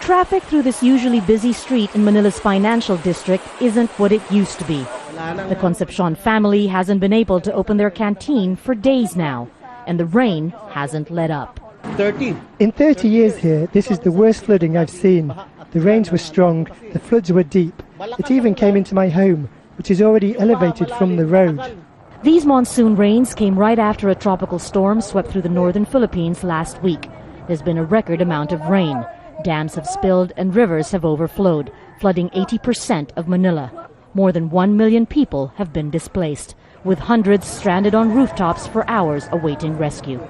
Traffic through this usually busy street in Manila's financial district isn't what it used to be. The Concepcion family hasn't been able to open their canteen for days now, and the rain hasn't let up. In 30 years here, this is the worst flooding I've seen. The rains were strong, the floods were deep. It even came into my home, which is already elevated from the road. These monsoon rains came right after a tropical storm swept through the northern Philippines last week. There's been a record amount of rain. Dams have spilled and rivers have overflowed, flooding 80% of Manila. More than 1 million people have been displaced, with hundreds stranded on rooftops for hours awaiting rescue.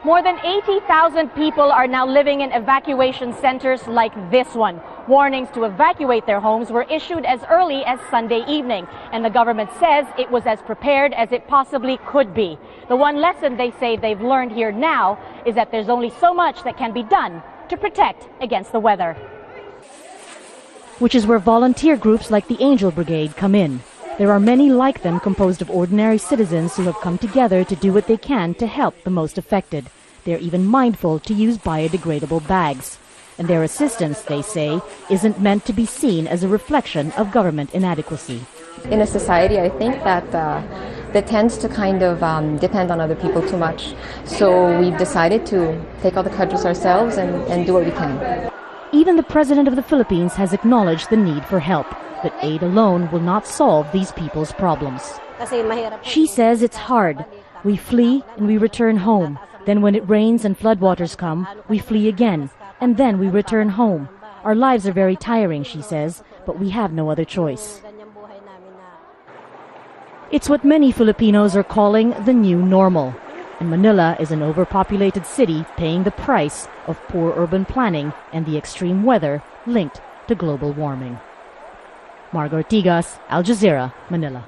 More than 80,000 people are now living in evacuation centers like this one. Warnings to evacuate their homes were issued as early as Sunday evening, and the government says it was as prepared as it possibly could be. The one lesson they say they've learned here now is that there's only so much that can be done to protect against the weather. Which is where volunteer groups like the Angel Brigade come in. There are many like them composed of ordinary citizens who have come together to do what they can to help the most affected. They're even mindful to use biodegradable bags. And their assistance, they say, isn't meant to be seen as a reflection of government inadequacy. In a society, I think that tends to kind of depend on other people too much. So we've decided to take all the cudgels ourselves and do what we can. Even the President of the Philippines has acknowledged the need for help, but aid alone will not solve these people's problems. She says it's hard. We flee and we return home. Then when it rains and floodwaters come, we flee again. And then we return home. Our lives are very tiring, she says, but we have no other choice. It's what many Filipinos are calling the new normal. And Manila is an overpopulated city paying the price of poor urban planning and the extreme weather linked to global warming. Margo Ortigas, Al Jazeera, Manila.